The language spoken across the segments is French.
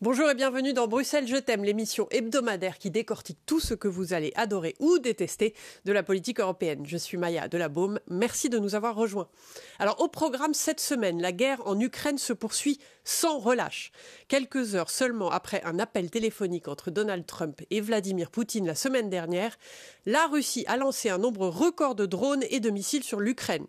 Bonjour et bienvenue dans Bruxelles Je t'aime, l'émission hebdomadaire qui décortique tout ce que vous allez adorer ou détester de la politique européenne. Je suis Maya Delabaume, merci de nous avoir rejoints. Alors au programme cette semaine, la guerre en Ukraine se poursuit sans relâche. Quelques heures seulement après un appel téléphonique entre Donald Trump et Vladimir Poutine la semaine dernière, la Russie a lancé un nombre record de drones et de missiles sur l'Ukraine.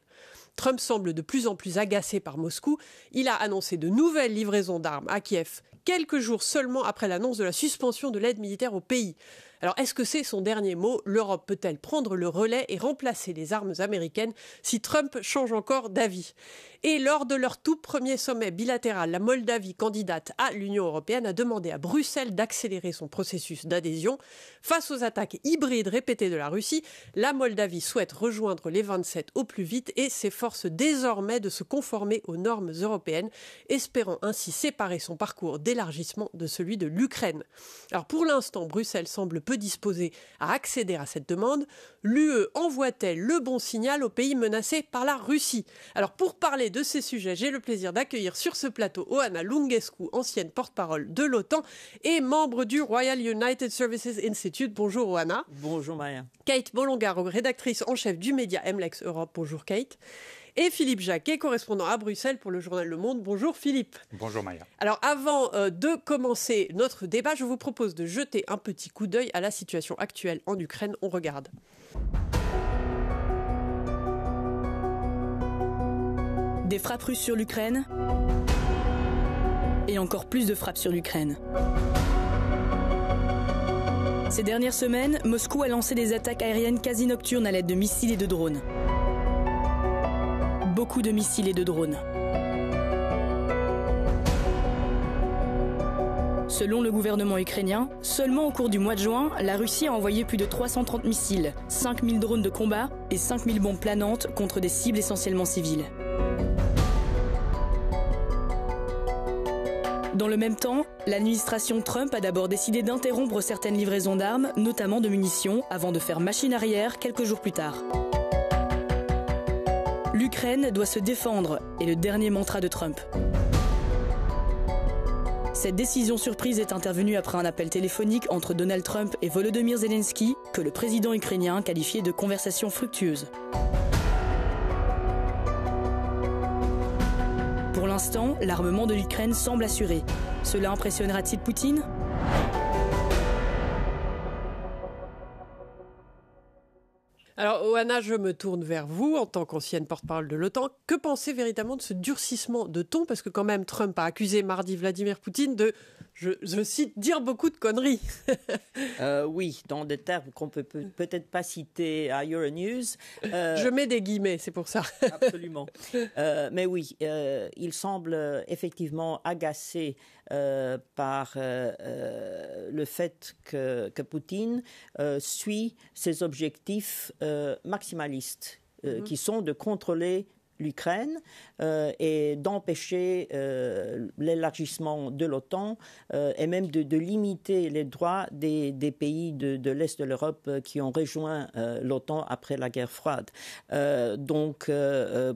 Trump semble de plus en plus agacé par Moscou. Il a annoncé de nouvelles livraisons d'armes à Kiev, quelques jours seulement après l'annonce de la suspension de l'aide militaire au pays. Alors, est-ce que c'est son dernier mot ? L'Europe peut-elle prendre le relais et remplacer les armes américaines si Trump change encore d'avis ? Et lors de leur tout premier sommet bilatéral, la Moldavie, candidate à l'Union européenne, a demandé à Bruxelles d'accélérer son processus d'adhésion. Face aux attaques hybrides répétées de la Russie, la Moldavie souhaite rejoindre les 27 au plus vite et s'efforce désormais de se conformer aux normes européennes, espérant ainsi séparer son parcours d'élargissement de celui de l'Ukraine. Alors pour l'instant, Bruxelles semble peu disposée à accéder à cette demande. L'UE envoie-t-elle le bon signal aux pays menacés par la Russie ? Alors pour parler de ces sujets, j'ai le plaisir d'accueillir sur ce plateau Oana Lungescu, ancienne porte-parole de l'OTAN et membre du Royal United Services Institute. Bonjour Oana. Bonjour Maya. Kate Bolongaro, rédactrice en chef du média MLEX Europe. Bonjour Kate. Et Philippe Jacquet, correspondant à Bruxelles pour le journal Le Monde. Bonjour Philippe. Bonjour Maya. Alors avant de commencer notre débat, je vous propose de jeter un petit coup d'œil à la situation actuelle en Ukraine. On regarde. Des frappes russes sur l'Ukraine et encore plus de frappes sur l'Ukraine. Ces dernières semaines, Moscou a lancé des attaques aériennes quasi nocturnes à l'aide de missiles et de drones. Beaucoup de missiles et de drones. Selon le gouvernement ukrainien, seulement au cours du mois de juin, la Russie a envoyé plus de 330 missiles, 5000 drones de combat et 5000 bombes planantes contre des cibles essentiellement civiles. Dans le même temps, l'administration Trump a d'abord décidé d'interrompre certaines livraisons d'armes, notamment de munitions, avant de faire machine arrière quelques jours plus tard. L'Ukraine doit se défendre, est le dernier mantra de Trump. Cette décision surprise est intervenue après un appel téléphonique entre Donald Trump et Volodymyr Zelensky, que le président ukrainien qualifiait de conversation fructueuse. Pour l'instant, l'armement de l'Ukraine semble assuré. Cela impressionnera-t-il Poutine ? Alors, Oana, je me tourne vers vous en tant qu'ancienne porte-parole de l'OTAN. Que pensez véritablement de ce durcissement de ton ? Parce que quand même, Trump a accusé mardi Vladimir Poutine de, je cite, dire beaucoup de conneries. Oui, dans des termes qu'on peut peut-être pas citer à Euronews. Je mets des guillemets, c'est pour ça. Absolument. Mais oui, il semble effectivement agacé par le fait que Poutine suit ses objectifs maximalistes, qui sont de contrôler l'Ukraine et d'empêcher l'élargissement de l'OTAN et même de limiter les droits des pays de l'Est de l'Europe qui ont rejoint l'OTAN après la guerre froide. Donc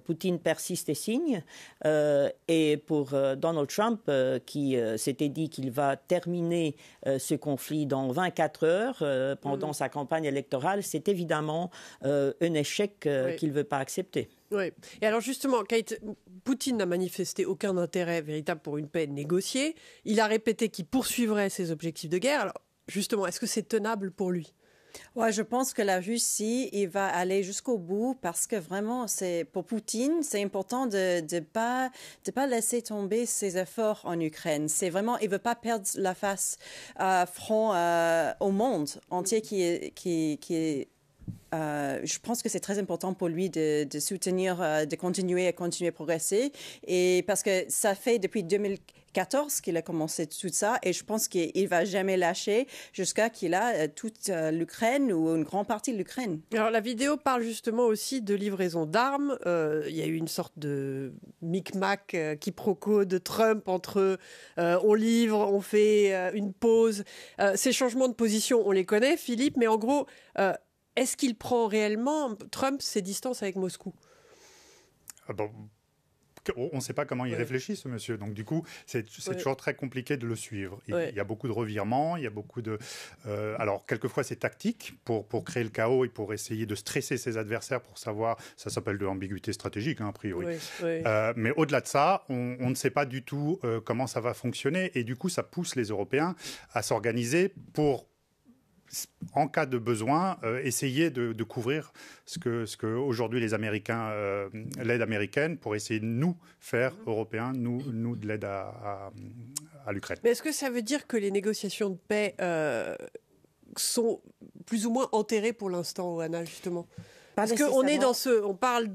Poutine persiste et signe et pour Donald Trump qui s'était dit qu'il va terminer ce conflit dans 24 heures pendant sa campagne électorale, c'est évidemment un échec qu'il ne veut pas accepter. Oui. Et alors justement, Kate, Poutine n'a manifesté aucun intérêt véritable pour une paix négociée. Il a répété qu'il poursuivrait ses objectifs de guerre. Alors justement, est-ce que c'est tenable pour lui ? Ouais, je pense que la Russie, il va aller jusqu'au bout parce que vraiment, pour Poutine, c'est important de pas laisser tomber ses efforts en Ukraine. C'est vraiment, il veut pas perdre la face front au monde entier qui est je pense que c'est très important pour lui de soutenir, de continuer à progresser. Et parce que ça fait depuis 2014 qu'il a commencé tout ça. Et je pense qu'il va jamais lâcher jusqu'à qu'il a toute l'Ukraine ou une grande partie de l'Ukraine. Alors la vidéo parle justement aussi de livraison d'armes. Il y a eu une sorte de micmac quiproquo de Trump entre on livre, on fait une pause. Ces changements de position, on les connaît, Philippe, mais en gros... est-ce qu'il prend réellement, Trump, ses distances avec Moscou ? on ne sait pas comment il réfléchit, ce monsieur. Donc, du coup, c'est toujours très compliqué de le suivre. Il y a beaucoup de revirements, il y a beaucoup de... alors, quelquefois, c'est tactique pour créer le chaos et pour essayer de stresser ses adversaires pour savoir... Ça s'appelle de l'ambiguïté stratégique, a priori. Mais au-delà de ça, on ne sait pas du tout comment ça va fonctionner. Et du coup, ça pousse les Européens à s'organiser pour... en cas de besoin, essayer de couvrir ce que aujourd'hui les Américains, l'aide américaine, pour essayer de nous faire, Européens, nous de l'aide à l'Ukraine. Mais est-ce que ça veut dire que les négociations de paix sont plus ou moins enterrées pour l'instant, Oana, justement ? Parce qu'on est on parle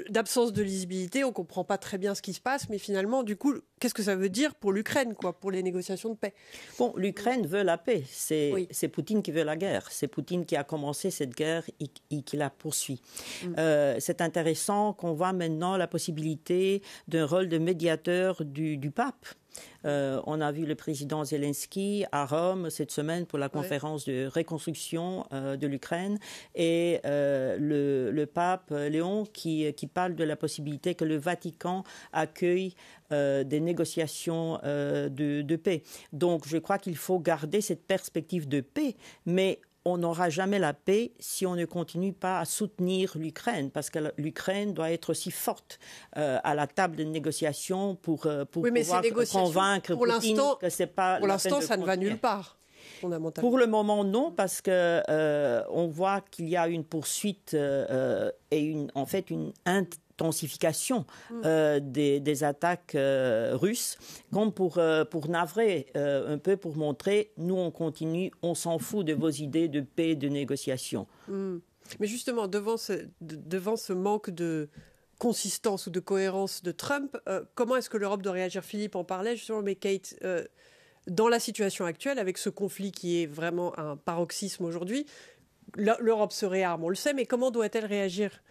d'absence de lisibilité, on ne comprend pas très bien ce qui se passe, mais finalement, du coup, qu'est-ce que ça veut dire pour l'Ukraine, pour les négociations de paix ? Bon, l'Ukraine veut la paix. C'est Poutine qui veut la guerre. C'est Poutine qui a commencé cette guerre et qui la poursuit. C'est intéressant qu'on voit maintenant la possibilité d'un rôle de médiateur du pape. On a vu le président Zelensky à Rome cette semaine pour la conférence de reconstruction de l'Ukraine et le pape Léon qui parle de la possibilité que le Vatican accueille des négociations de paix. Donc je crois qu'il faut garder cette perspective de paix, mais on n'aura jamais la paix si on ne continue pas à soutenir l'Ukraine, parce que l'Ukraine doit être aussi forte à la table de négociation pour pouvoir convaincre Poutine que c'est pas... Pour l'instant, ça ne va nulle part. Pour le moment, non, parce que on voit qu'il y a une poursuite et une intensification des attaques russes, comme pour navrer un peu, pour montrer, nous on continue, on s'en fout de vos idées de paix, de négociation. Mais justement, devant ce manque de consistance ou de cohérence de Trump, comment est-ce que l'Europe doit réagir ? Philippe en parlait justement, mais Kate, dans la situation actuelle, avec ce conflit qui est vraiment un paroxysme aujourd'hui, l'Europe se réarme, on le sait, mais comment doit-elle réagir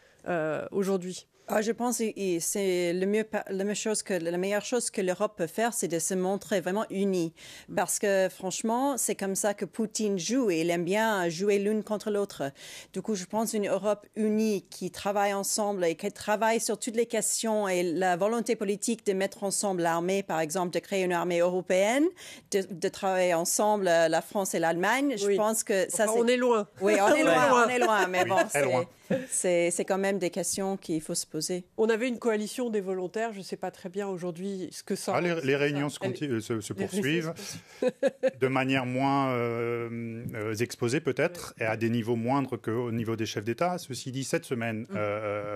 aujourd'hui ? Je pense que c'est la meilleure chose que l'Europe peut faire, c'est de se montrer vraiment unie. Parce que franchement, c'est comme ça que Poutine joue et il aime bien jouer l'une contre l'autre. Du coup, je pense une Europe unie qui travaille ensemble et qui travaille sur toutes les questions et la volonté politique de mettre ensemble l'armée, par exemple, de créer une armée européenne, de travailler ensemble, la France et l'Allemagne. Je pense que ça, on est loin. Oui, on est loin, mais bon, c'est quand même des questions qu'il faut se poser. On avait une coalition des volontaires, je ne sais pas très bien aujourd'hui ce que ça... les réunions se poursuivent de manière moins exposée peut-être et à des niveaux moindres qu'au niveau des chefs d'État. Ceci dit, cette semaine,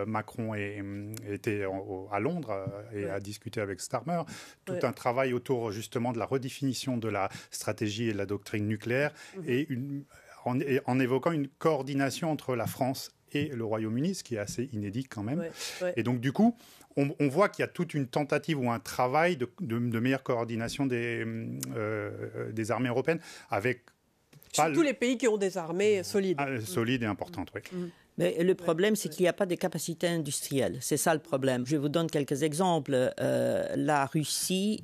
Macron était à Londres et a discuté avec Starmer. Tout un travail autour justement de la redéfinition de la stratégie et de la doctrine nucléaire et en évoquant une coordination entre la France et le Royaume-Uni, ce qui est assez inédit quand même. Et donc, du coup, on voit qu'il y a toute une tentative ou un travail de meilleure coordination des armées européennes avec... Surtout les pays qui ont des armées solides. Solides et importantes, oui. Mais le problème, c'est qu'il n'y a pas de capacité industrielle. C'est ça le problème. Je vous donne quelques exemples. La Russie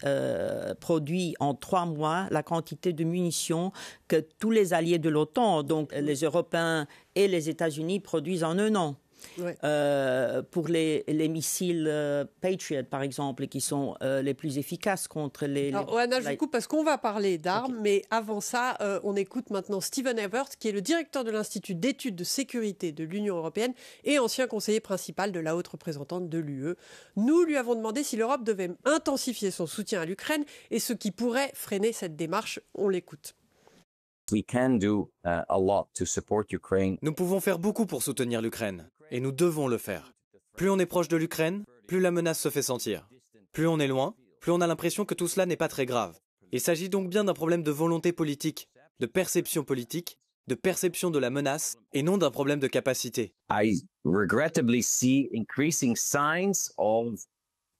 produit en 3 mois la quantité de munitions que tous les alliés de l'OTAN, donc les Européens et les États-Unis, produisent en 1 an. Pour les missiles Patriot, par exemple, qui sont les plus efficaces contre les... Alors, Oana, je vous coupe parce qu'on va parler d'armes, mais avant ça, on écoute maintenant Stephen Evert, qui est le directeur de l'Institut d'études de sécurité de l'Union européenne et ancien conseiller principal de la haute représentante de l'UE. Nous lui avons demandé si l'Europe devait intensifier son soutien à l'Ukraine et ce qui pourrait freiner cette démarche. On l'écoute. Nous pouvons faire beaucoup pour soutenir l'Ukraine, et nous devons le faire. Plus on est proche de l'Ukraine, plus la menace se fait sentir. Plus on est loin, plus on a l'impression que tout cela n'est pas très grave. Il s'agit donc bien d'un problème de volonté politique, de perception de la menace, et non d'un problème de capacité. I regrettably see increasing signs of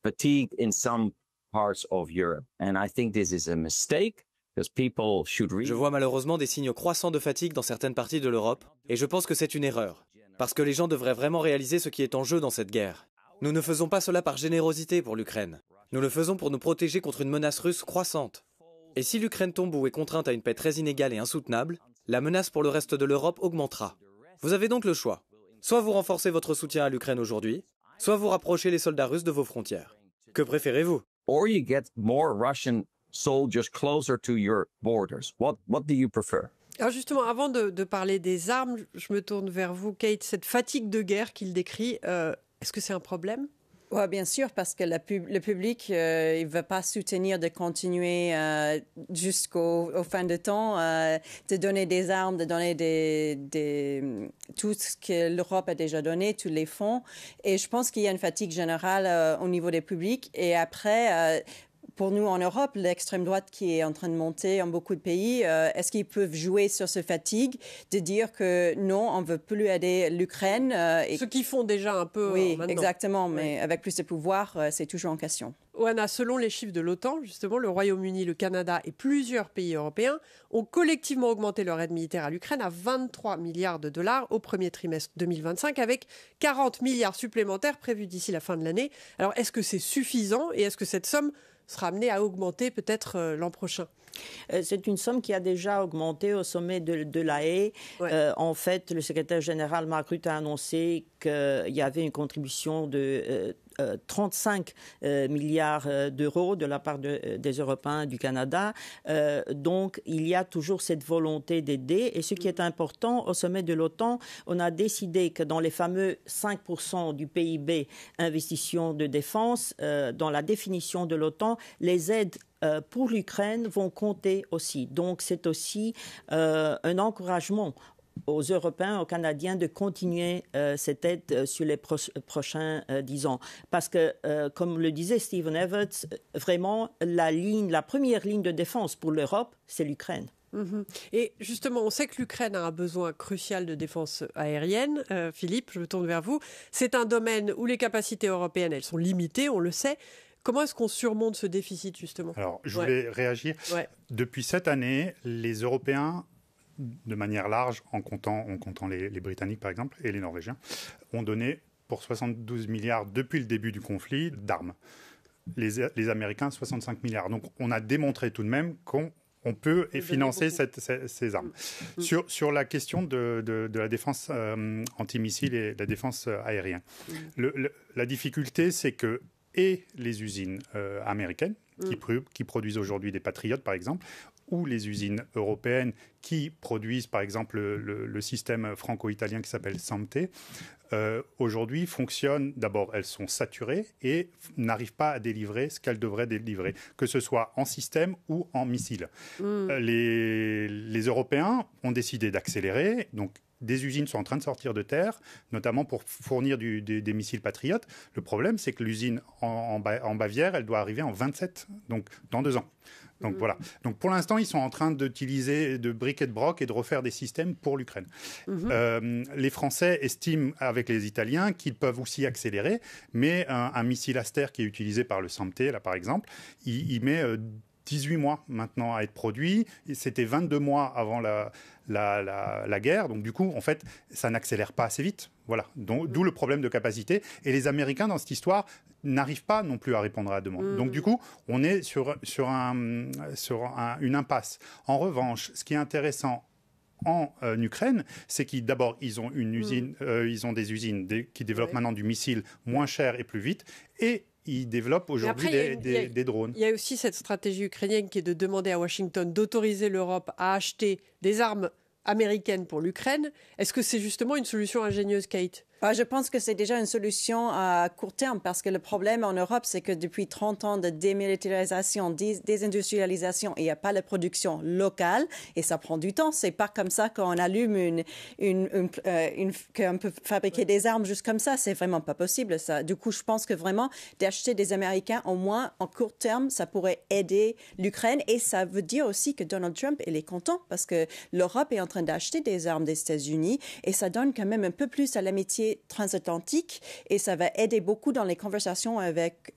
fatigue in some parts of Europe, and I think this is a mistake. Je vois malheureusement des signes croissants de fatigue dans certaines parties de l'Europe, et je pense que c'est une erreur, parce que les gens devraient vraiment réaliser ce qui est en jeu dans cette guerre. Nous ne faisons pas cela par générosité pour l'Ukraine. Nous le faisons pour nous protéger contre une menace russe croissante. Et si l'Ukraine tombe ou est contrainte à une paix très inégale et insoutenable, la menace pour le reste de l'Europe augmentera. Vous avez donc le choix. Soit vous renforcez votre soutien à l'Ukraine aujourd'hui, soit vous rapprochez les soldats russes de vos frontières. Que préférez-vous? Or you get more Russian soldiers closer to your borders. What do you prefer? Alors justement, avant de parler des armes, je me tourne vers vous, Kate. Cette fatigue de guerre qu'il décrit, est-ce que c'est un problème? Oui, bien sûr, parce que le public, il ne veut pas soutenir de continuer jusqu'au fin de temps, de donner des armes, de donner tout ce que l'Europe a déjà donné, tous les fonds. Et je pense qu'il y a une fatigue générale au niveau des publics. Et après... Pour nous, en Europe, l'extrême droite qui est en train de monter en beaucoup de pays, est-ce qu'ils peuvent jouer sur cette fatigue de dire que non, on ne veut plus aider l'Ukraine Ce qu'ils font déjà un peu oui, maintenant. Exactement, mais avec plus de pouvoir, c'est toujours en question. Oana, selon les chiffres de l'OTAN, justement, le Royaume-Uni, le Canada et plusieurs pays européens ont collectivement augmenté leur aide militaire à l'Ukraine à 23 milliards de dollars au premier trimestre 2025, avec 40 milliards supplémentaires prévus d'ici la fin de l'année. Alors, est-ce que c'est suffisant et est-ce que cette somme sera amenée à augmenter peut-être l'an prochain? C'est une somme qui a déjà augmenté au sommet de la Haye. Ouais. En fait, le secrétaire général Mark Rutte a annoncé qu'il y avait une contribution de 35 milliards d'euros de la part des Européens du Canada. Donc, il y a toujours cette volonté d'aider. Et ce qui est important, au sommet de l'OTAN, on a décidé que dans les fameux 5% du PIB investissement de défense, dans la définition de l'OTAN, les aides pour l'Ukraine vont compter aussi. Donc, c'est aussi un encouragement aux Européens, aux Canadiens de continuer cette aide sur les prochains 10 ans. Parce que, comme le disait Stephen Everts, vraiment, la première ligne de défense pour l'Europe, c'est l'Ukraine. Mmh. Et justement, on sait que l'Ukraine a un besoin crucial de défense aérienne. Philippe, je me tourne vers vous. C'est un domaine où les capacités européennes, elles sont limitées, on le sait. Comment est-ce qu'on surmonte ce déficit, justement? Alors, je voulais réagir. Ouais. Depuis cette année, les Européens, de manière large, en comptant les Britanniques, par exemple, et les Norvégiens, ont donné pour 72 milliards depuis le début du conflit d'armes. Les Américains, 65 milliards. Donc, on a démontré tout de même qu'on peut financer ces armes. Sur la question de la défense antimissile et la défense aérienne, la difficulté, c'est que les usines américaines qui produisent aujourd'hui des Patriotes, par exemple, ou les usines européennes qui produisent, par exemple, le système franco-italien qui s'appelle SAMTE, aujourd'hui fonctionnent, d'abord, elles sont saturées et n'arrivent pas à délivrer ce qu'elles devraient délivrer, que ce soit en système ou en missile. Les Européens ont décidé d'accélérer, donc des usines sont en train de sortir de terre, notamment pour fournir des missiles Patriotes. Le problème, c'est que l'usine en Bavière, elle doit arriver en 27, donc dans 2 ans. Donc voilà. Donc pour l'instant, ils sont en train d'utiliser de bric et de broc et de refaire des systèmes pour l'Ukraine. Les Français estiment avec les Italiens qu'ils peuvent aussi accélérer, mais un missile Aster qui est utilisé par le SAMTE, là par exemple, il met 18 mois maintenant à être produit. C'était 22 mois avant la guerre. Donc du coup, en fait, ça n'accélère pas assez vite. Voilà. D'où le problème de capacité. Et les Américains, dans cette histoire, n'arrivent pas non plus à répondre à la demande. Donc du coup, on est sur une impasse. En revanche, ce qui est intéressant en Ukraine, c'est d'abord, ils ont une usine, ils ont des usines qui développent maintenant du missile moins cher et plus vite. Et ils développent aujourd'hui des drones. Il y a aussi cette stratégie ukrainienne qui est de demander à Washington d'autoriser l'Europe à acheter des armes américaine pour l'Ukraine. Est-ce que c'est justement une solution ingénieuse, Kate ? Je pense que c'est déjà une solution à court terme parce que le problème en Europe, c'est que depuis 30 ans de démilitarisation, désindustrialisation, il n'y a pas de production locale et ça prend du temps. C'est pas comme ça qu'on allume qu'on peut fabriquer des armes juste comme ça. C'est vraiment pas possible, ça. Du coup, je pense que vraiment d'acheter des Américains, au moins en court terme, ça pourrait aider l'Ukraine et ça veut dire aussi que Donald Trump, il est content parce que l'Europe est en train d'acheter des armes des États-Unis et ça donne quand même un peu plus à l'amitié transatlantique et ça va aider beaucoup dans les conversations avec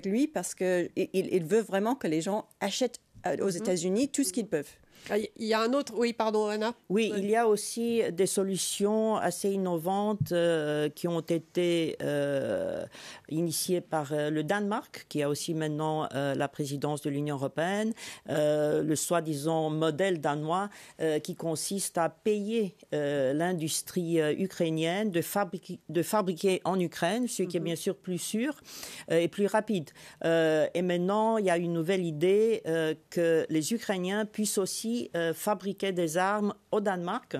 lui parce qu'il veut vraiment que les gens achètent aux États-Unis tout ce qu'ils peuvent. Il y a un autre... Oui, pardon, Anna. Oui, il y a aussi des solutions assez innovantes qui ont été initiées par le Danemark, qui a aussi maintenant la présidence de l'Union européenne, le soi-disant modèle danois qui consiste à payer l'industrie ukrainienne de fabriquer en Ukraine, ce qui est bien sûr plus sûr et plus rapide. Et maintenant, il y a une nouvelle idée que les Ukrainiens puissent aussi fabriquer des armes au Danemark,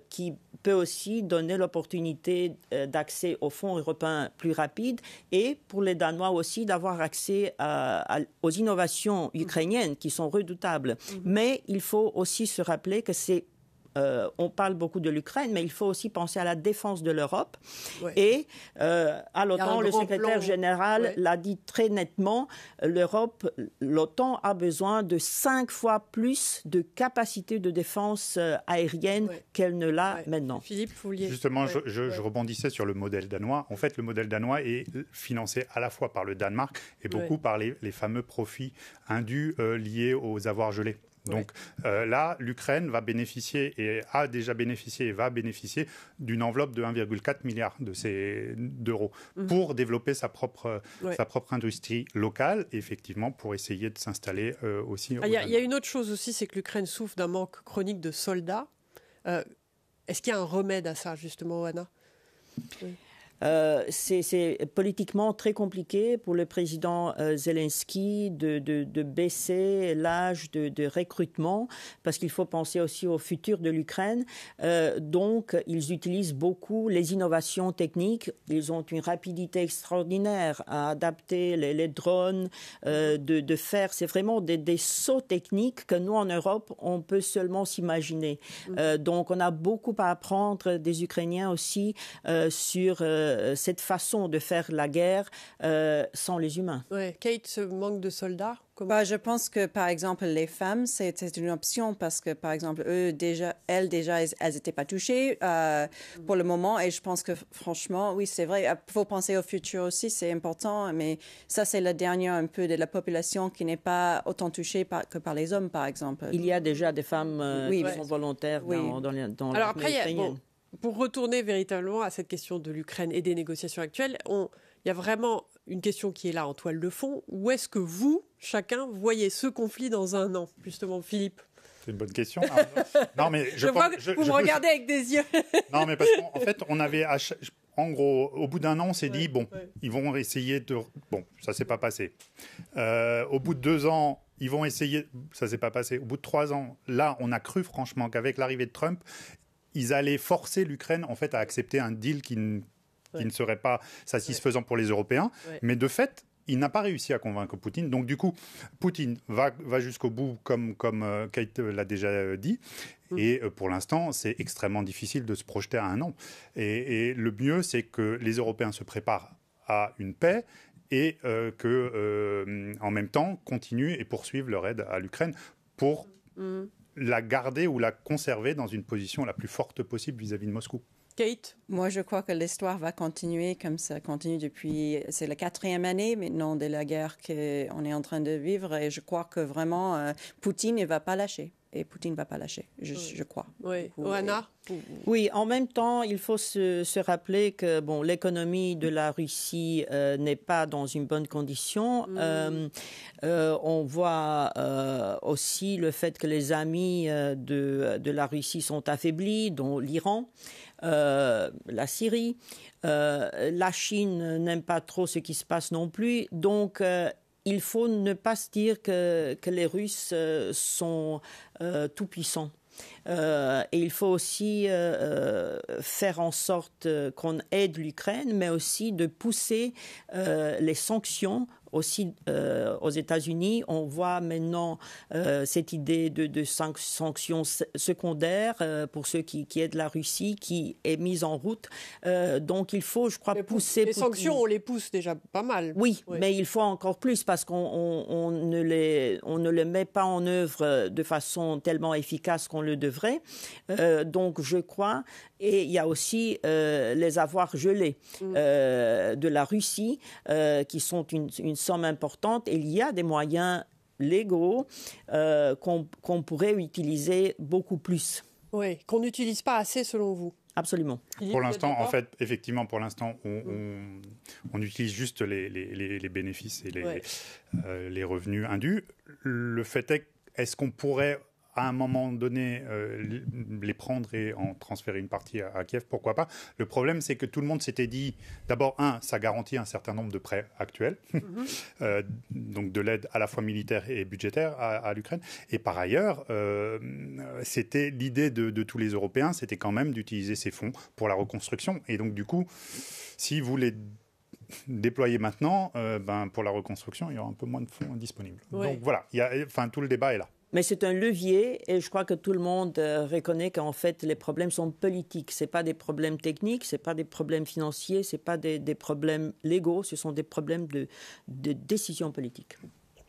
qui peut aussi donner l'opportunité d'accès aux fonds européens plus rapide et pour les Danois aussi d'avoir accès aux innovations ukrainiennes qui sont redoutables. Mais il faut aussi se rappeler que on parle beaucoup de l'Ukraine, mais il faut aussi penser à la défense de l'Europe. Ouais. Et à l'OTAN, le secrétaire général l'a dit très nettement, l'OTAN a besoin de 5 fois plus de capacité de défense aérienne qu'elle ne l'a maintenant. Philippe, vous vouliez... Justement, je rebondissais sur le modèle danois. En fait, le modèle danois est financé à la fois par le Danemark et beaucoup par les fameux profits indus liés aux avoirs gelés. Donc là, l'Ukraine va bénéficier et a déjà bénéficié et va bénéficier d'une enveloppe de 1,4 milliard d'euros pour développer sa propre industrie locale, et effectivement pour essayer de s'installer aussi. Il y a une autre chose aussi, c'est que l'Ukraine souffre d'un manque chronique de soldats. Est-ce qu'il y a un remède à ça, justement, Anna ? C'est politiquement très compliqué pour le président Zelensky de baisser l'âge de recrutement parce qu'il faut penser aussi au futur de l'Ukraine. Donc, ils utilisent beaucoup les innovations techniques. Ils ont une rapidité extraordinaire à adapter les drones, de faire. C'est vraiment des sauts techniques que nous, en Europe, on peut seulement s'imaginer. Donc, on a beaucoup à apprendre des Ukrainiens aussi sur cette façon de faire la guerre sans les humains. Ouais. Kate, ce manque de soldats, je pense que, par exemple, les femmes, c'est une option parce que, par exemple, elles n'étaient pas touchées pour le moment. Et je pense que, franchement, oui, c'est vrai, il faut penser au futur aussi, c'est important. Mais ça, c'est la dernière un peu de la population qui n'est pas autant touchée que par les hommes, par exemple. Il y a déjà des femmes qui sont volontaires dans Alors après, pour retourner véritablement à cette question de l'Ukraine et des négociations actuelles, il y a vraiment une question qui est là en toile de fond. Où est-ce que vous, chacun, voyez ce conflit dans un an ? Justement, Philippe. C'est une bonne question. Non, mais vous me regardez avec des yeux. Non, mais parce qu'en fait, on avait... En gros, au bout d'un an, on s'est dit, ils vont essayer de... Bon, ça ne s'est pas passé. Au bout de 2 ans, ils vont essayer... Ça ne s'est pas passé. Au bout de 3 ans, là, on a cru franchement qu'avec l'arrivée de Trump, ils allaient forcer l'Ukraine en fait à accepter un deal qui ne serait pas satisfaisant pour les Européens. Mais de fait, il n'a pas réussi à convaincre Poutine. Donc du coup, Poutine va jusqu'au bout, comme Kate l'a déjà dit. Et pour l'instant, c'est extrêmement difficile de se projeter à un an. Et le mieux, c'est que les Européens se préparent à une paix et qu'en même temps, continuent et poursuivent leur aide à l'Ukraine pour... la garder ou la conserver dans une position la plus forte possible vis-à-vis de Moscou. Kate ? Moi, je crois que l'histoire va continuer comme ça continue depuis... C'est la 4e année maintenant de la guerre qu'on est en train de vivre et je crois que vraiment, Poutine ne va pas lâcher. Et Poutine ne va pas lâcher, je crois. Oui. Anna ? Oui, en même temps, il faut se rappeler que l'économie de la Russie n'est pas dans une bonne condition. On voit aussi le fait que les amis de la Russie sont affaiblis, dont l'Iran, la Syrie. La Chine n'aime pas trop ce qui se passe non plus. Donc, il faut ne pas se dire que les Russes sont tout-puissants. Et il faut aussi faire en sorte qu'on aide l'Ukraine, mais aussi de pousser les sanctions. Aussi, aux États-Unis, on voit maintenant cette idée de sanctions secondaires pour ceux qui aident la Russie, qui est mise en route. Donc, il faut, je crois, pousser... Les sanctions, on les pousse déjà pas mal. Oui, mais il faut encore plus parce qu'on ne les met pas en œuvre de façon tellement efficace qu'on le devrait. Donc, je crois... Et il y a aussi les avoirs gelés de la Russie qui sont une somme importante. Et il y a des moyens légaux qu'on pourrait utiliser beaucoup plus. Oui, qu'on n'utilise pas assez selon vous. Absolument. Pour l'instant, en fait, effectivement, pour l'instant, on utilise juste les bénéfices et les revenus indus. Le fait est-ce qu'on pourrait, à un moment donné, les prendre et en transférer une partie à Kiev? Pourquoi pas? Le problème, c'est que tout le monde s'était dit, d'abord, ça garantit un certain nombre de prêts actuels, donc de l'aide à la fois militaire et budgétaire à l'Ukraine. Et par ailleurs, c'était l'idée de tous les Européens, c'était quand même d'utiliser ces fonds pour la reconstruction. Et donc, du coup, si vous les déployez maintenant, pour la reconstruction, il y aura un peu moins de fonds disponibles. Ouais. Donc voilà, tout le débat est là. Mais c'est un levier et je crois que tout le monde reconnaît qu'en fait les problèmes sont politiques. Ce n'est pas des problèmes techniques, ce n'est pas des problèmes financiers, ce n'est pas des problèmes légaux, ce sont des problèmes de décision politique.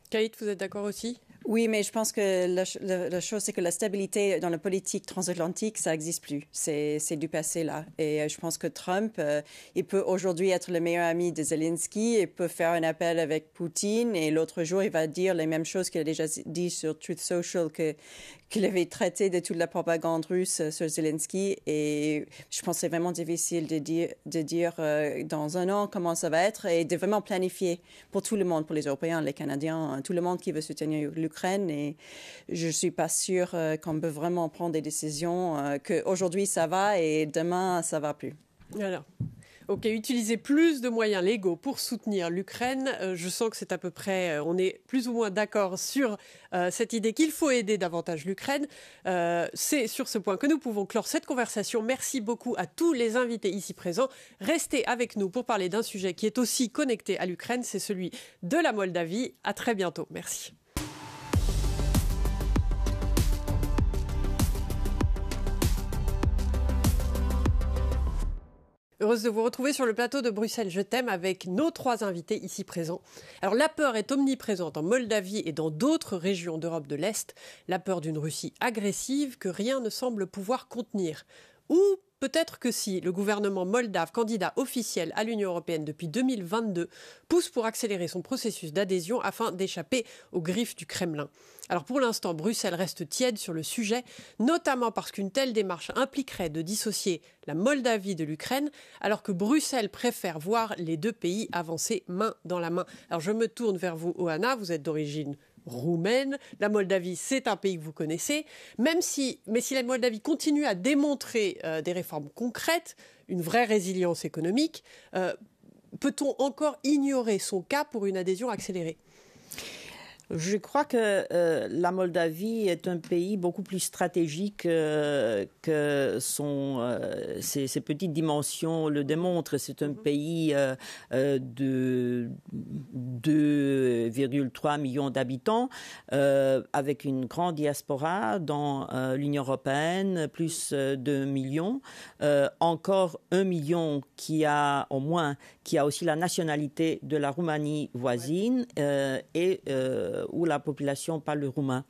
Kate, vous êtes d'accord aussi? Oui, mais je pense que la chose, c'est que la stabilité dans la politique transatlantique, ça n'existe plus. C'est du passé, là. Et je pense que Trump, il peut aujourd'hui être le meilleur ami de Zelensky, il peut faire un appel avec Poutine, et l'autre jour, il va dire les mêmes choses qu'il a déjà dit sur Truth Social, qu'il avait traité de toute la propagande russe sur Zelensky. Et je pense que c'est vraiment difficile de dire dans un an comment ça va être et de vraiment planifier pour tout le monde, pour les Européens, les Canadiens, tout le monde qui veut soutenir l'Ukraine. Et je ne suis pas sûre qu'on peut vraiment prendre des décisions qu'aujourd'hui ça va et demain ça ne va plus. Alors. Ok, utiliser plus de moyens légaux pour soutenir l'Ukraine. Je sens que c'est à peu près, on est plus ou moins d'accord sur cette idée qu'il faut aider davantage l'Ukraine. C'est sur ce point que nous pouvons clore cette conversation. Merci beaucoup à tous les invités ici présents. Restez avec nous pour parler d'un sujet qui est aussi connecté à l'Ukraine, c'est celui de la Moldavie. À très bientôt. Merci. Heureuse de vous retrouver sur le plateau de Bruxelles Je t'aime avec nos 3 invités ici présents. Alors la peur est omniprésente en Moldavie et dans d'autres régions d'Europe de l'Est. La peur d'une Russie agressive que rien ne semble pouvoir contenir. Ou peut-être que si le gouvernement moldave, candidat officiel à l'Union européenne depuis 2022, pousse pour accélérer son processus d'adhésion afin d'échapper aux griffes du Kremlin. Alors pour l'instant, Bruxelles reste tiède sur le sujet, notamment parce qu'une telle démarche impliquerait de dissocier la Moldavie de l'Ukraine, alors que Bruxelles préfère voir les 2 pays avancer main dans la main. Alors je me tourne vers vous, Oana, vous êtes d'origine roumaine. La Moldavie, c'est un pays que vous connaissez. Mais si la Moldavie continue à démontrer des réformes concrètes, une vraie résilience économique, peut-on encore ignorer son cas pour une adhésion accélérée ? Je crois que la Moldavie est un pays beaucoup plus stratégique que ses petites dimensions le démontrent. C'est un pays de 2,3 millions d'habitants avec une grande diaspora dans l'Union européenne, plus de 1 million. Encore 1 million qui a aussi la nationalité de la Roumanie voisine et où la population parle le roumain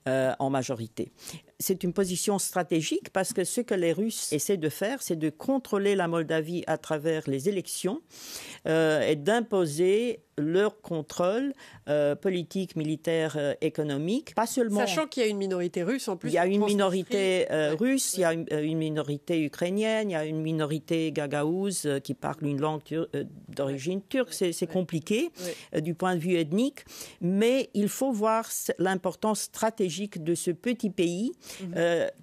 en majorité. C'est une position stratégique parce que ce que les Russes essaient de faire, c'est de contrôler la Moldavie à travers les élections et d'imposer leur contrôle politique, militaire, économique. Pas seulement. Sachant qu'il y a une minorité russe en plus. Il y a une minorité russe, il y a une minorité ukrainienne, il y a une minorité gagaouze qui parle une langue d'origine turque. C'est compliqué du point de vue ethnique, mais il faut voir l'importance stratégique de ce petit pays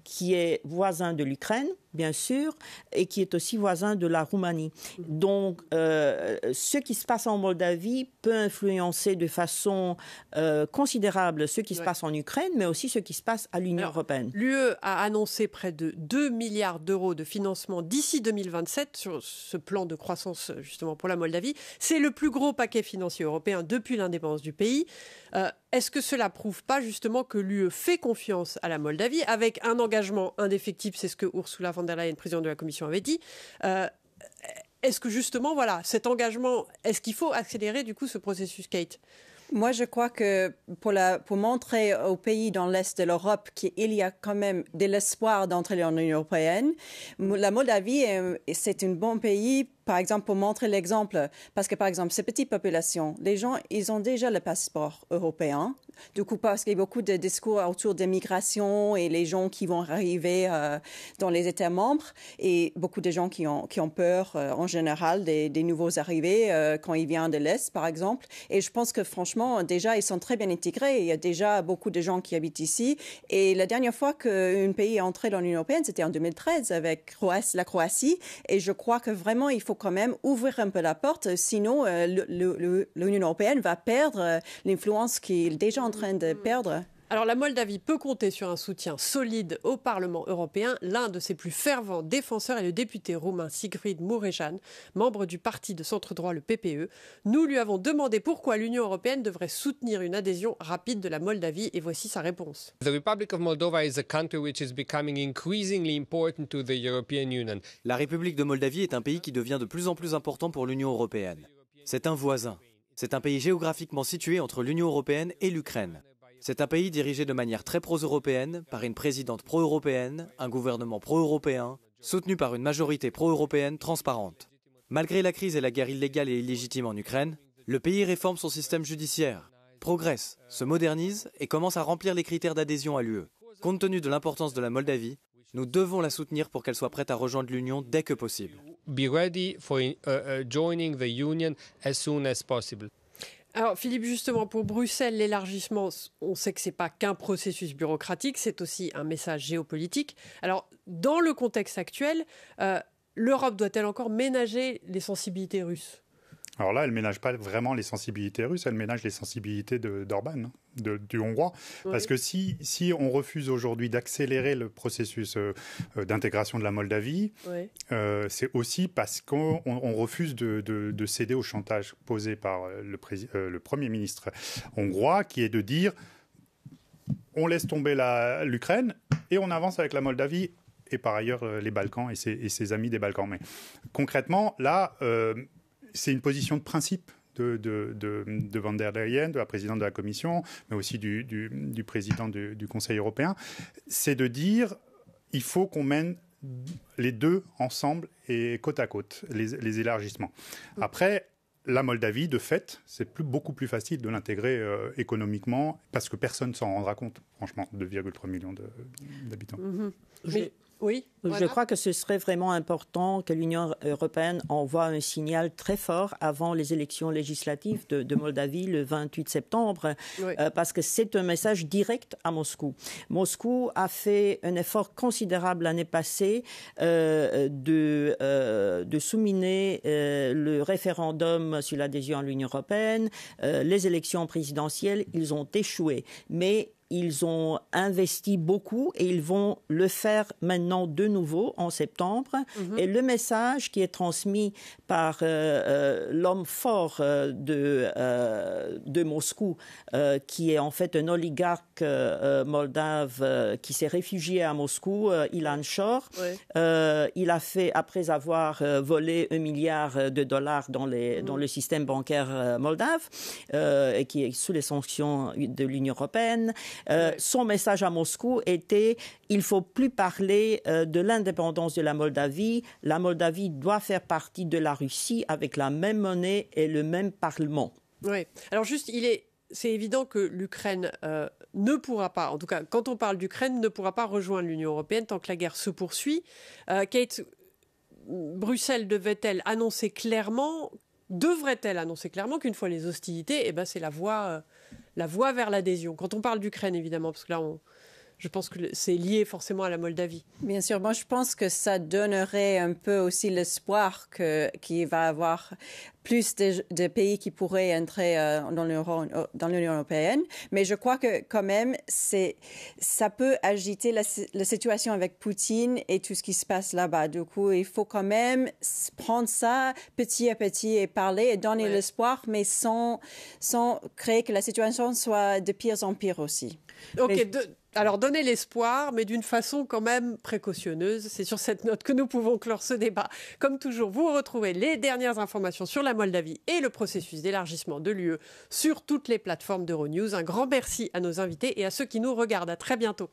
qui est voisin de l'Ukraine, bien sûr, et qui est aussi voisin de la Roumanie. Donc, ce qui se passe en Moldavie peut influencer de façon considérable ce qui se passe en Ukraine, mais aussi ce qui se passe à l'Union européenne. L'UE a annoncé près de 2 milliards d'euros de financement d'ici 2027 sur ce plan de croissance, justement, pour la Moldavie. C'est le plus gros paquet financier européen depuis l'indépendance du pays. Est-ce que cela prouve pas, justement, que l'UE fait confiance à la Moldavie avec un engagement indéfectible, c'est ce que Ursula von der Leyen, présidente de la Commission, avait dit. Est-ce que justement, voilà, cet engagement, est-ce qu'il faut accélérer du coup ce processus, Kate ? Moi, je crois que pour montrer aux pays dans l'Est de l'Europe qu'il y a quand même de l'espoir d'entrer dans l'Union européenne, la Moldavie, c'est un bon pays par exemple, pour montrer l'exemple, parce que, par exemple, ces petites populations, les gens, ils ont déjà le passeport européen. Du coup, parce qu'il y a beaucoup de discours autour de migration et les gens qui vont arriver dans les États membres et beaucoup de gens qui ont peur, en général, des nouveaux arrivés quand ils viennent de l'Est, par exemple. Et je pense que, franchement, déjà, ils sont très bien intégrés. Il y a déjà beaucoup de gens qui habitent ici. Et la dernière fois qu'un pays est entré dans l'Union européenne, c'était en 2013 avec la Croatie. Et je crois que vraiment, il faut quand même ouvrir un peu la porte. Sinon, l'Union européenne va perdre l'influence qu'il est déjà en train de perdre. Alors la Moldavie peut compter sur un soutien solide au Parlement européen. L'un de ses plus fervents défenseurs est le député roumain Sigrid Mureșan, membre du parti de centre-droit, le PPE. Nous lui avons demandé pourquoi l'Union européenne devrait soutenir une adhésion rapide de la Moldavie et voici sa réponse. The Republic of Moldova is a country which is becoming increasingly important to the European Union. La République de Moldavie est un pays qui devient de plus en plus important pour l'Union européenne. C'est un voisin. C'est un pays géographiquement situé entre l'Union européenne et l'Ukraine. C'est un pays dirigé de manière très pro-européenne, par une présidente pro-européenne, un gouvernement pro-européen, soutenu par une majorité pro-européenne transparente. Malgré la crise et la guerre illégale et illégitime en Ukraine, le pays réforme son système judiciaire, progresse, se modernise et commence à remplir les critères d'adhésion à l'UE. Compte tenu de l'importance de la Moldavie, nous devons la soutenir pour qu'elle soit prête à rejoindre l'Union dès que possible. Be ready for joining the Union as soon as possible. Alors Philippe, justement, pour Bruxelles, l'élargissement, on sait que ce n'est pas qu'un processus bureaucratique, c'est aussi un message géopolitique. Alors, dans le contexte actuel, l'Europe doit-elle encore ménager les sensibilités russes ? Alors là, elle ne ménage pas vraiment les sensibilités russes, elle ménage les sensibilités d'Orban, du Hongrois. Oui. Parce que si on refuse aujourd'hui d'accélérer le processus d'intégration de la Moldavie, oui. C'est aussi parce qu'on refuse de céder au chantage posé par le Premier ministre hongrois, qui est de dire on laisse tomber l'Ukraine et on avance avec la Moldavie et par ailleurs les Balkans et ses amis des Balkans. Mais concrètement, là... c'est une position de principe de Van der Leyen, de la présidente de la Commission, mais aussi du président du Conseil européen. C'est de dire il faut qu'on mène les deux ensemble et côte à côte, les élargissements. Après, la Moldavie, de fait, c'est beaucoup plus facile de l'intégrer économiquement parce que personne ne s'en rendra compte, franchement, 2,3 millions d'habitants. Mm-hmm. Oui, voilà. Je crois que ce serait vraiment important que l'Union européenne envoie un signal très fort avant les élections législatives de Moldavie le 28 septembre, oui. Parce que c'est un message direct à Moscou. Moscou a fait un effort considérable l'année passée de souminer le référendum sur l'adhésion à l'Union européenne. Les élections présidentielles, ils ont échoué. Mais ils ont investi beaucoup et ils vont le faire maintenant de nouveau en septembre. Mm-hmm. Et le message qui est transmis par l'homme fort de Moscou, qui est en fait un oligarque moldave qui s'est réfugié à Moscou, Ilan Shor. Oui. Il a fait, après avoir volé $1 milliard dans le système bancaire moldave, et qui est sous les sanctions de l'Union européenne. Son message à Moscou était « il ne faut plus parler de l'indépendance de la Moldavie. La Moldavie doit faire partie de la Russie avec la même monnaie et le même parlement. » Oui. Alors juste, c'est évident que l'Ukraine ne pourra pas, en tout cas quand on parle d'Ukraine, ne pourra pas rejoindre l'Union européenne tant que la guerre se poursuit. Kate, Bruxelles devrait-elle annoncer clairement qu'une fois les hostilités, c'est la voie vers l'adhésion. Quand on parle d'Ukraine, évidemment, parce que là, je pense que c'est lié forcément à la Moldavie. Bien sûr, moi je pense que ça donnerait un peu aussi l'espoir qu'il va y avoir plus de pays qui pourraient entrer dans l'Union européenne. Mais je crois que quand même, ça peut agiter la situation avec Poutine et tout ce qui se passe là-bas. Du coup, il faut quand même prendre ça petit à petit et parler et donner l'espoir, mais sans créer que la situation soit de pire en pire aussi. Ok, alors donner l'espoir, mais d'une façon quand même précautionneuse. C'est sur cette note que nous pouvons clore ce débat. Comme toujours, vous retrouvez les dernières informations sur la Moldavie et le processus d'élargissement de l'UE sur toutes les plateformes d'Euronews. Un grand merci à nos invités et à ceux qui nous regardent. À très bientôt.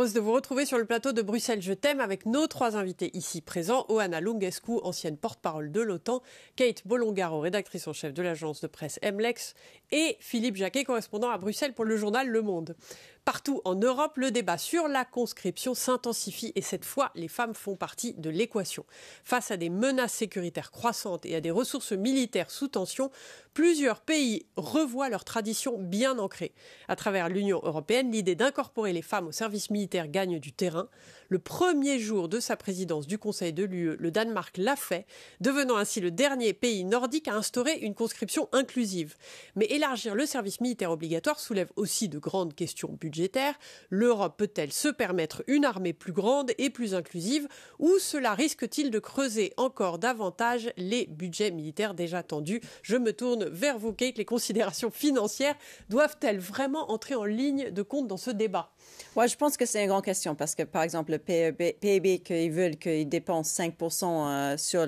Heureuse de vous retrouver sur le plateau de Bruxelles Je t'aime avec nos 3 invités ici présents. Oana Lungescu, ancienne porte-parole de l'OTAN, Kate Bolongaro, rédactrice en chef de l'agence de presse MLEX et Philippe Jacquet, correspondant à Bruxelles pour le journal Le Monde. Partout en Europe, le débat sur la conscription s'intensifie et cette fois, les femmes font partie de l'équation. Face à des menaces sécuritaires croissantes et à des ressources militaires sous tension, plusieurs pays revoient leurs traditions bien ancrées. À travers l'Union européenne, l'idée d'incorporer les femmes au service militaire gagne du terrain. Le premier jour de sa présidence du Conseil de l'UE, le Danemark l'a fait, devenant ainsi le dernier pays nordique à instaurer une conscription inclusive. Mais élargir le service militaire obligatoire soulève aussi de grandes questions budgétaires. L'Europe peut-elle se permettre une armée plus grande et plus inclusive, ou cela risque-t-il de creuser encore davantage les budgets militaires déjà tendus? Je me tourne vers vous, Kate. Les considérations financières doivent-elles vraiment entrer en ligne de compte dans ce débat? Ouais, je pense que c'est une grande question parce que, par exemple, le PIB qu'ils veulent qu'ils dépensent 5% sur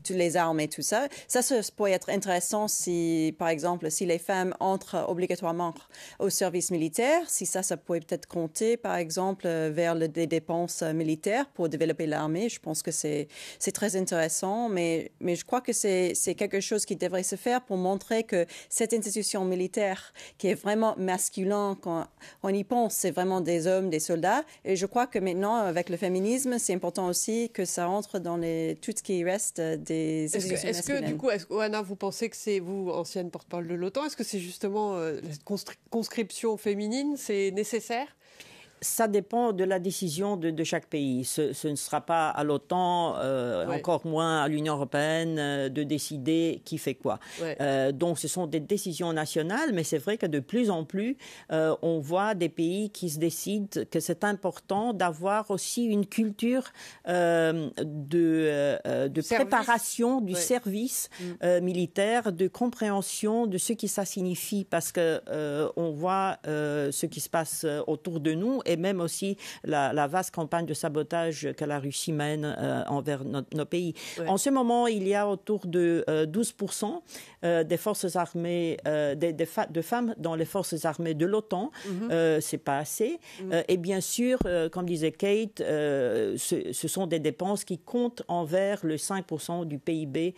toutes les armes et tout ça, ça pourrait être intéressant si, par exemple, si les femmes entrent obligatoirement au service militaire, si ça pourrait peut-être compter, par exemple, vers des dépenses militaires pour développer l'armée. Je pense que c'est très intéressant, mais je crois que c'est quelque chose qui devrait se faire pour montrer que cette institution militaire qui est vraiment masculin, quand on y pense, c'est vraiment des hommes, des soldats. Et je crois que maintenant, avec le féminisme, c'est important aussi que ça entre dans tout ce qui reste des institutions masculines. Du coup, Oana, vous pensez que c'est, vous, ancienne porte-parole de l'OTAN, est-ce que c'est justement la conscription féminine, c'est nécessaire? Ça dépend de la décision de chaque pays. Ce ne sera pas à l'OTAN, encore moins à l'Union européenne, de décider qui fait quoi. Donc, ce sont des décisions nationales, mais c'est vrai que de plus en plus, on voit des pays qui se décident que c'est important d'avoir aussi une culture de préparation du service militaire, de compréhension de ce que ça signifie, parce que on voit ce qui se passe autour de nous, et même aussi la vaste campagne de sabotage que la Russie mène envers nos pays. En ce moment, il y a autour de 12% des forces armées, de femmes dans les forces armées de l'OTAN. C'est pas assez. Et bien sûr, comme disait Kate, ce sont des dépenses qui comptent envers le 5% du PIB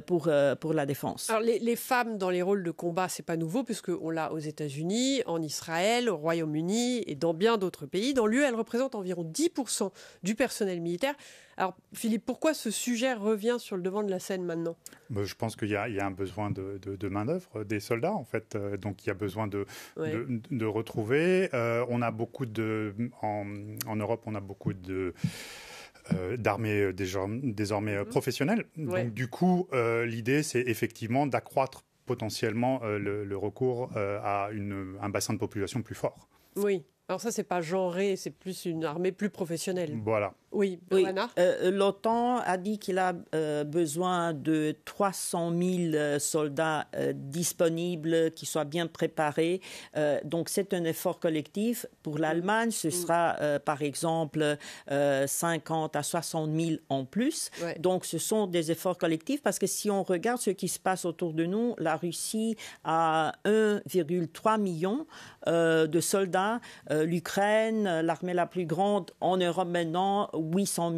pour la défense. Alors, les femmes dans les rôles de combat, c'est pas nouveau, puisqu'on l'a aux États-Unis, en Israël, au Royaume-Uni et dans bien d'autres pays. Dans l'UE, elles représentent environ 10% du personnel militaire. Alors, Philippe, pourquoi ce sujet revient sur le devant de la scène maintenant? Je pense qu'il y a un besoin de main-d'œuvre des soldats, en fait. Donc, il y a besoin de retrouver. On a beaucoup en Europe, on a beaucoup d'armées désormais professionnelles. Donc, du coup, l'idée, c'est effectivement d'accroître potentiellement le recours à un bassin de population plus fort. Oui. Alors ça, c'est pas genré, c'est plus une armée plus professionnelle. Voilà. Oui. L'OTAN a dit qu'il a besoin de 300 000 soldats disponibles, qui soient bien préparés. Donc, c'est un effort collectif. Pour l'Allemagne, ce sera, par exemple, 50 à 60 000 en plus. Donc, ce sont des efforts collectifs parce que si on regarde ce qui se passe autour de nous, la Russie a 1,3 million de soldats. L'Ukraine, l'armée la plus grande en Europe maintenant, 800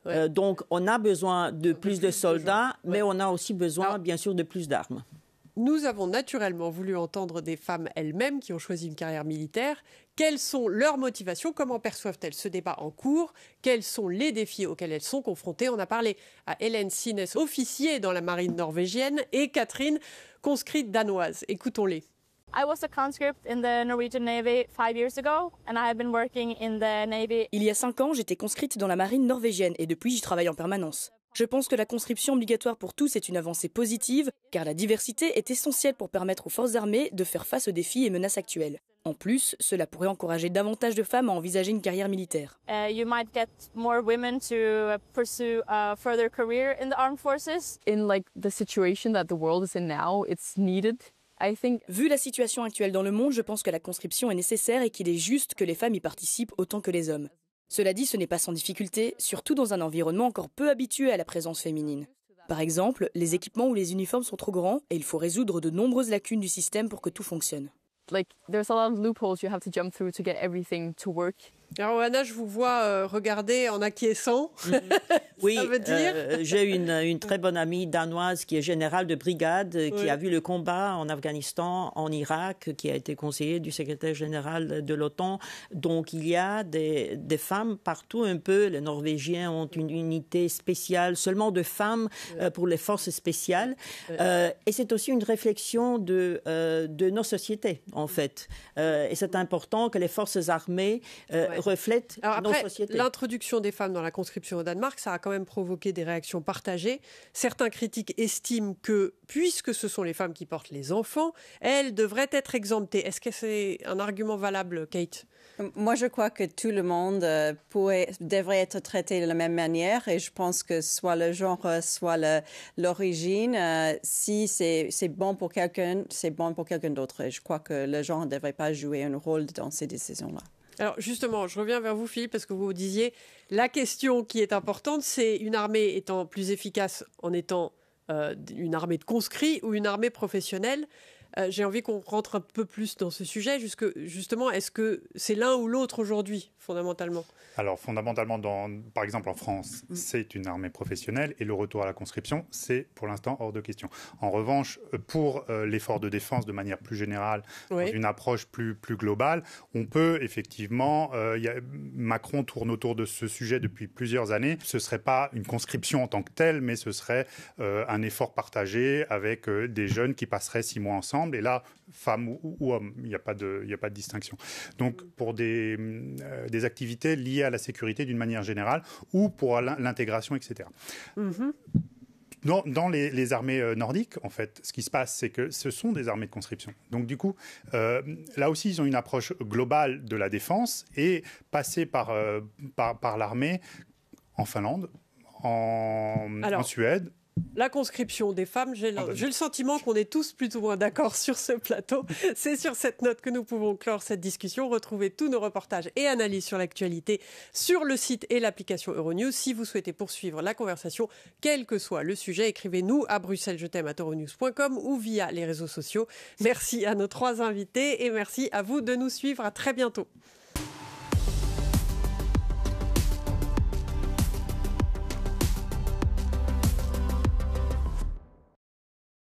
000. Donc, on a besoin de plus de soldats, mais on a aussi besoin, bien sûr, de plus d'armes. Nous avons naturellement voulu entendre des femmes elles-mêmes qui ont choisi une carrière militaire. Quelles sont leurs motivations? Comment perçoivent-elles ce débat en cours? Quels sont les défis auxquels elles sont confrontées? On a parlé à Hélène Sines, officier dans la marine norvégienne, et Catherine, conscrite danoise. Écoutons-les. I was a conscript in the Norwegian Navy 5 years ago, and I have been working in the Navy. Il y a 5 ans, j'étais conscrite dans la marine norvégienne et depuis, j'y travaille en permanence. Je pense que la conscription obligatoire pour tous est une avancée positive, car la diversité est essentielle pour permettre aux forces armées de faire face aux défis et menaces actuelles. En plus, cela pourrait encourager davantage de femmes à envisager une carrière militaire. You might get more women to pursue a further career in the armed forces. In the situation that the world is in now, it's needed. Vu la situation actuelle dans le monde, je pense que la conscription est nécessaire et qu'il est juste que les femmes y participent autant que les hommes. Cela dit, ce n'est pas sans difficulté, surtout dans un environnement encore peu habitué à la présence féminine. Par exemple, les équipements ou les uniformes sont trop grands et il faut résoudre de nombreuses lacunes du système pour que tout fonctionne. There's a lot of loopholes you have to jump through to get everything to work. Alors, Anna, je vous vois regarder en acquiesçant. Oui, ça veut dire j'ai une très bonne amie danoise qui est générale de brigade, qui a vu le combat en Afghanistan, en Irak, qui a été conseillère du secrétaire général de l'OTAN. Donc, il y a des femmes partout un peu. Les Norvégiens ont une unité spéciale seulement de femmes pour les forces spéciales. Et c'est aussi une réflexion de nos sociétés, en fait. Et c'est important que les forces armées reflètent nos sociétés. L'introduction des femmes dans la conscription au Danemark, ça a quand même provoqué des réactions partagées. Certains critiques estiment que, puisque ce sont les femmes qui portent les enfants, elles devraient être exemptées. Est-ce que c'est un argument valable, Kate ? Moi, je crois que tout le monde devrait être traité de la même manière et je pense que soit le genre, soit l'origine, si c'est bon pour quelqu'un, c'est bon pour quelqu'un d'autre. Et je crois que le genre ne devrait pas jouer un rôle dans ces décisions-là. Alors justement, je reviens vers vous, Philippe, parce que vous disiez, la question qui est importante, c'est une armée étant plus efficace en étant une armée de conscrits ou une armée professionnelle. J'ai envie qu'on rentre un peu plus dans ce sujet. Justement, est-ce que c'est l'un ou l'autre aujourd'hui, fondamentalement ? Alors, fondamentalement, par exemple en France, c'est une armée professionnelle et le retour à la conscription, c'est pour l'instant hors de question. En revanche, pour l'effort de défense de manière plus générale, dans une approche plus globale, on peut effectivement... Macron tourne autour de ce sujet depuis plusieurs années. Ce ne serait pas une conscription en tant que telle, mais ce serait un effort partagé avec des jeunes qui passeraient 6 mois ensemble. Et là, femmes ou hommes, il n'y a pas de distinction. Donc, pour des activités liées à la sécurité d'une manière générale ou pour l'intégration, etc. Dans les armées nordiques, en fait, ce qui se passe, c'est que ce sont des armées de conscription. Donc, du coup, là aussi, ils ont une approche globale de la défense et passer par l'armée en Finlande, en Suède. La conscription des femmes, j'ai le sentiment qu'on est tous plus ou moins d'accord sur ce plateau. C'est sur cette note que nous pouvons clore cette discussion. Retrouvez tous nos reportages et analyses sur l'actualité sur le site et l'application Euronews. Si vous souhaitez poursuivre la conversation, quel que soit le sujet, écrivez-nous à bruxellesjetem@euronews.com ou via les réseaux sociaux. Merci à nos 3 invités et merci à vous de nous suivre. À très bientôt.